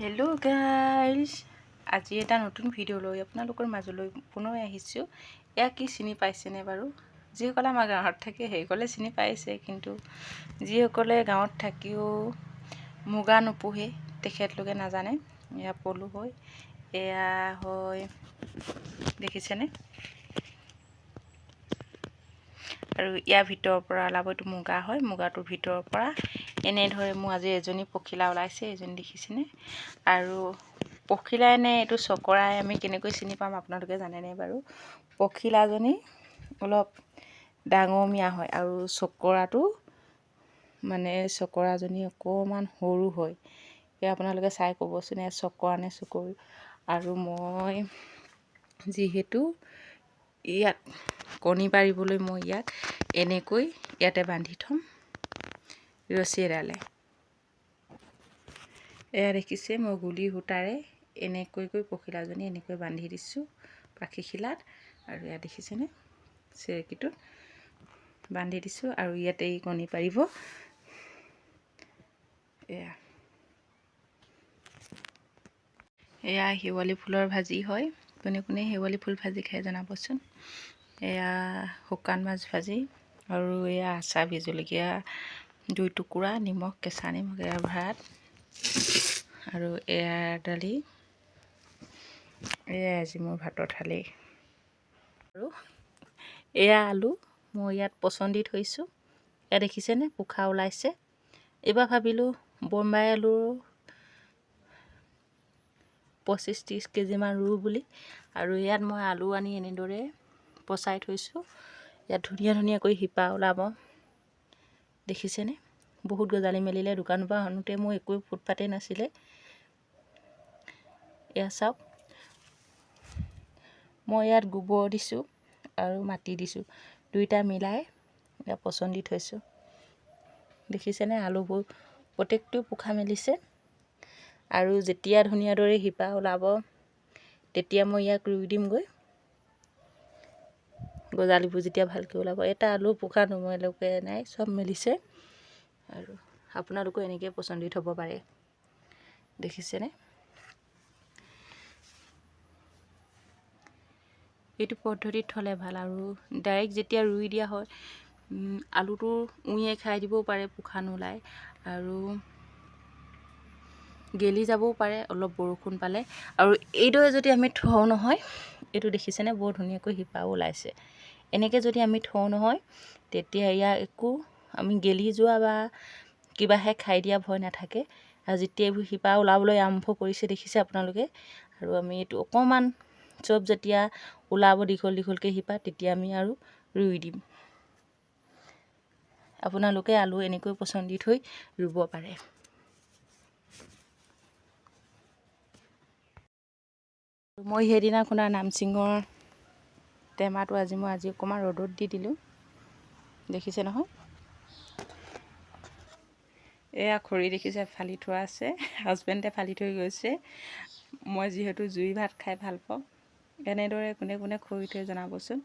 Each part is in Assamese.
হেল্ল' গাইজ, আজি এটা নতুন ভিডিঅ' লৈ আপোনালোকৰ মাজলৈ পুনৰ আহিছোঁ। এয়া কি চিনি পাইছেনে বাৰু? যিসকলে আমাৰ গাঁৱত থাকে সেইসকলে চিনি পাইছে, কিন্তু যিসকলে গাঁৱত থাকিও মুগা নোপোহে তেখেতলোকে নাজানে। এয়া পলু হয়, এয়া হয় দেখিছেনে? আৰু ইয়াৰ ভিতৰৰ পৰা ওলাব, এইটো মুগা হয়। মুগাটোৰ ভিতৰৰ পৰা এনেদৰে মোৰ আজি এজনী পখিলা ওলাইছে, এজনী দেখিছেনে? আৰু পখিলাই নে এইটো চকৰাই আমি কেনেকৈ চিনি পাম আপোনালোকে জানেনে বাৰু? পখিলাজনী অলপ ডাঙৰমীয়া হয় আৰু চকৰাটো চকৰাজনী অকণমান সৰু হয়। এয়া আপোনালোকে চাই ক'বচোন, এয়া চকৰা নে চকৰি? আৰু মই যিহেতু ইয়াত কণী পাৰিবলৈ মই ইয়াক এনেকৈ ইয়াতে বান্ধি থ'ম ৰছী এডালে। এয়া দেখিছে, মই গুলি সূতাৰে এনেকৈ পখিলাজনী এনেকৈ বান্ধি দিছোঁ পাখিখিলাত। আৰু এয়া দেখিছেনে, চেৰেকীটোত বান্ধি দিছোঁ আৰু ইয়াতে এই কণী পাৰিব। এয়া শেৱালি ফুলৰ ভাজি হয়। কোনে কোনে শেৱালি ফুল ভাজি খাই জনাবচোন। এয়া শুকান মাছ ভাজি আৰু এয়া আচাৰ জলকীয়া 2 টুকুৰা, নিমখ, কেঁচা নিমখ, এয়া ভাত আৰু এয়া দালি। এয়া আজি মোৰ ভাতৰ থালি। আৰু এয়া আলু মই ইয়াত পচন দি থৈছোঁ। এয়া দেখিছেনে, পোখা ওলাইছে। এইবাৰ ভাবিলোঁ বোম্বাই আলু 25-30 কেজিমান ৰুওঁ বুলি। আৰু ইয়াত মই আলু আনি এনেদৰে পচাই থৈছোঁ। ইয়াত ধুনীয়া ধুনীয়াকৈ শিপা ওলাব, দেখিছেনে? বহুত গজালি মেলিলে। দোকানৰ পৰা আনোতে মোৰ একোৱে ফুটপাতেই নাছিলে। এয়া চাওক, মই ইয়াত গোবৰ দিছোঁ আৰু মাটি দিছোঁ, দুইটা মিলাই এয়া পচন দি থৈছোঁ। দেখিছেনে, আলুবোৰ প্ৰত্যেকটো পোখা মেলিছে। আৰু যেতিয়া ধুনীয়া দৰে শিপা ওলাব তেতিয়া মই ইয়াক ৰুই দিমগৈ। গজালিবোৰ যেতিয়া ভালকৈ ওলাব, এটা আলু পোখা নমৰালৈকে নাই, চব মেলিছে। আৰু আপোনালোকেও এনেকৈ পচন দি থ'ব পাৰে, দেখিছেনে? এইটো পদ্ধতিত থ'লে ভাল। আৰু ডাইৰেক্ট যেতিয়া ৰুই দিয়া হয়, আলুটো উঁয়ে খাই দিবও পাৰে, পোখা নোলায় আৰু গেলি যাবও পাৰে অলপ বৰষুণ পালে। আৰু এইদৰে যদি আমি থওঁ নহয়, এইটো দেখিছেনে, বৰ ধুনীয়াকৈ শিপাও ওলাইছে। এনেকৈ যদি আমি থওঁ নহয়, তেতিয়া ইয়াৰ একো আমি গেলি যোৱা বা কিবাহে খাই দিয়া ভয় নাথাকে। আৰু যেতিয়া এইবোৰ শিপা ওলাবলৈ আৰম্ভ কৰিছে, দেখিছে আপোনালোকে। আৰু আমি এইটো অকণমান চব যেতিয়া ওলাব দীঘল দীঘলকৈ শিপা, তেতিয়া আমি আৰু ৰুই দিম। আপোনালোকে আলু এনেকৈ পচন দি থৈ ৰুব পাৰে। মই সেইদিনা খুন্দা নামচিঙৰ টেমাটো আজি অকণমান ৰ'দত দি দিলোঁ, দেখিছে নহয়? এয়া খৰি দেখিছে ফালি থোৱা আছে, হাজবেণ্ডে ফালি থৈ গৈছে। মই যিহেতু জুই ভাত খাই ভাল পাওঁ, এনেদৰে কোনে কোনে খৰি থৈ জনাবচোন।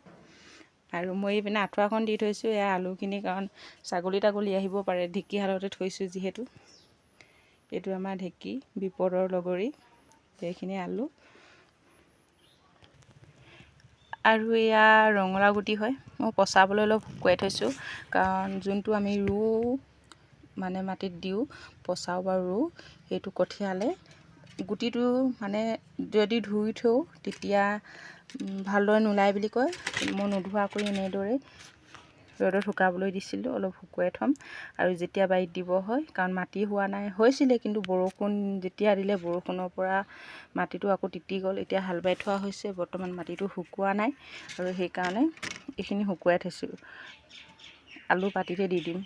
আৰু মই এইপিনে আঁঠুৱাখন দি থৈছোঁ এয়া আলুখিনি, কাৰণ ছাগলী তাগলী আহিব পাৰে। ঢেঁকীশালতে থৈছোঁ যিহেতু। এইটো আমাৰ ঢেঁকী, বিপদৰ লগৰী। সেইখিনি আলু আৰু এয়া ৰঙালাও গুটি হয়। মই পচাবলৈ অলপ শুকুৱাই থৈছোঁ, কাৰণ যোনটো আমি মাটিত দিওঁ, পচাওঁ বা ৰুওঁ, সেইটো কঠিয়ালে গুটিটো যদি ধুই থওঁ তেতিয়া ভালদৰে নোলায় বুলি কয়। মই নোধোৱাকৈ এনেদৰে ৰ'দত শুকাবলৈ দিছিলোঁ, অলপ শুকুৱাই থ'ম। আৰু যেতিয়া বাৰীত দিব হয়, কাৰণ মাটি হোৱা নাই, হৈছিলে কিন্তু বৰষুণ যেতিয়া দিলে, বৰষুণৰ পৰা মাটিটো আকৌ তিতি গ'ল। এতিয়া হাল বাই থোৱা হৈছে, বৰ্তমান মাটিটো শুকোৱা নাই, আৰু সেইকাৰণে এইখিনি শুকুৱাই থৈছোঁ। আলু পাতিতে দি দিম।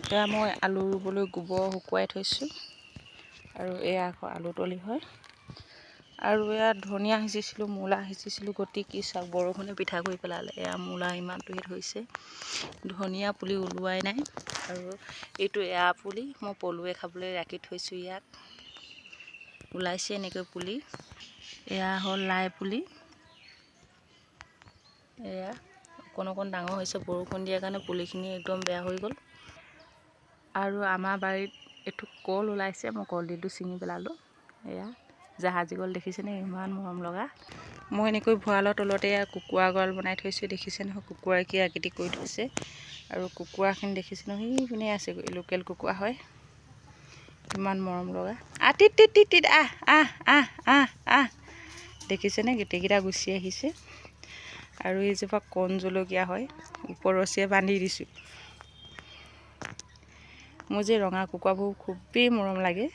এতিয়া মই আলু ৰুবলৈ গোবৰ শুকুৱাই থৈছোঁ। আৰু এয়া আকৌ আলু তলি হয়। আৰু এয়া ধনিয়া সিঁচিছিলোঁ, মূলা সিঁচিছিলোঁ, গতি কি চাওক, বৰষুণে পিঠা কৰি পেলালে। এয়া মূলা ইমানটোহে হৈছে, ধনিয়া পুলি ওলোৱাই নাই। আৰু এইটো এয়া পুলি মই পলুৱে খাবলৈ ৰাখি থৈছোঁ। ইয়াত ওলাইছে এনেকৈ পুলি। এয়া হ'ল লাই পুলি। এয়া অকণ অকণ ডাঙৰ হৈছে, বৰষুণ দিয়াৰ কাৰণে পুলিখিনি একদম বেয়া হৈ গ'ল। আৰু আমাৰ বাৰীত এইটো কল ওলাইছে, মই কলডিলটো ছিঙি পেলালোঁ। এয়া জাহাজী কল দেখিছেনে, ইমান মৰম লগা। মই এনেকৈ ভঁৰালৰ তলতে কুকুৰা গঁৰাল বনাই থৈছোঁ, দেখিছে নহয় কুকুৰাই কি আকৃতি কৰি থৈছে। আৰু কুকুৰাখিনি দেখিছে নহয়, সেইপিনে আছে লোকেল কুকুৰা হয়, ইমান মৰম লগা। টিট টিট টিট টিট আহ আহ আহ আহ আহ দেখিছেনে, গোটেইকেইটা গুচি আহিছে। আৰু এইজোপা কণ জলকীয়া হয়, ওপৰ ৰছীয়ে বান্ধি দিছোঁ। মোৰ যে ৰঙা কুকুৰাবোৰ খুবেই মৰম লাগে।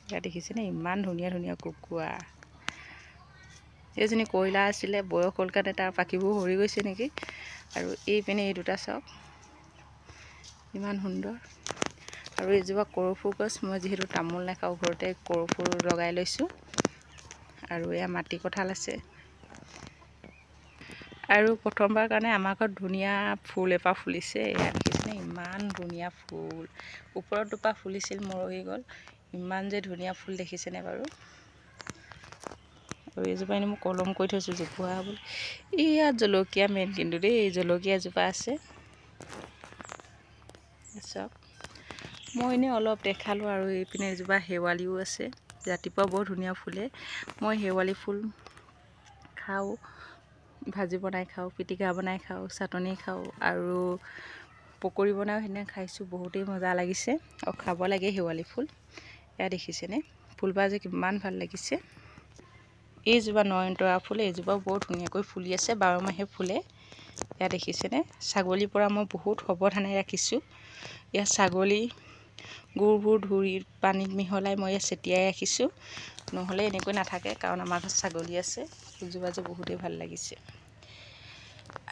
এয়া দেখিছেনে, ইমান ধুনীয়া ধুনীয়া কুকুৰা। এইজনী কয়লা আছিলে, বয়স হ'ল কাৰণে তাৰ পাখিবোৰ সৰি গৈছে নেকি। আৰু এইপিনে এই দুটা চাওক, ইমান সুন্দৰ। আৰু এইজোপা কৰফু গছ, মই যিহেতু তামোল নাখাওঁ ঘৰতে কৰফু লগাই লৈছোঁ। আৰু এয়া মাটি কঁঠাল আছে। আৰু প্ৰথমবাৰ কাৰণে আমাৰ ঘৰত ধুনীয়া ফুল এপাহ ফুলিছে। এয়া দেখিছেনে, ইমান ধুনীয়া ফুল। ওপৰত দুপা ফুলিছিল, মৰহি গ'ল। ইমান যে ধুনীয়া ফুল দেখিছেনে বাৰু। আৰু এইজোপা এনেই মই কলম কৰি থৈছোঁ জোপোহা বুলি। ইয়াত জলকীয়া মেইন কিন্তু দেই, জলকীয়া এজোপা আছে চাওক। মই এনেই অলপ দেখালোঁ। আৰু এইপিনে এজোপা শেৱালিও আছে, ৰাতিপুৱা বৰ ধুনীয়া ফুলে। মই শেৱালি ফুল খাওঁ, ভাজি বনাই খাওঁ, পিটিকা বনাই খাওঁ, চাটনি খাওঁ, আৰু পকৰি বনাইও সেইদিনা খাইছোঁ, বহুতেই মজা লাগিছে। আৰু খাব লাগে শেৱালি ফুল। এয়া দেখিছেনে, ফুলপাহ যে কিমান ভাল লাগিছে। এইজোপা নয়নতৰা ফুল, এইজোপাও বৰ ধুনীয়াকৈ ফুলি আছে, 12 মাহে ফুলে। এয়া দেখিছেনে, ছাগলীৰ পৰা মই বহুত সাৱধানে ৰাখিছোঁ। ইয়াত ছাগলী গুবোৰ ধুই পানীত মিহলাই মই ইয়াত ছটিয়াই ৰাখিছোঁ, নহ'লে এনেকৈ নাথাকে, কাৰণ আমাৰ ঘৰত ছাগলী আছে। ফুলজোপা যে বহুতেই ভাল লাগিছে।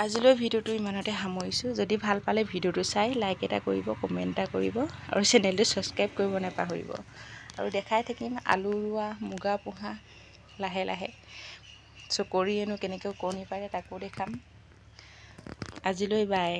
আজিলৈ ভিডিঅ'টো ইমানতে সামৰিছোঁ। যদি ভাল পালে ভিডিঅ'টো চাই লাইক এটা কৰিব, কমেণ্ট এটা কৰিব, আৰু চেনেলটো ছাবস্ক্ৰাইব কৰিব নাপাহৰিব। আৰু দেখাই থাকিম আলু ৰোৱা, মুগা পোহা লাহে লাহে। চকৰিয়েনো কেনেকৈ কণী পাৰে তাকো দেখাম। আজিলৈ বাই।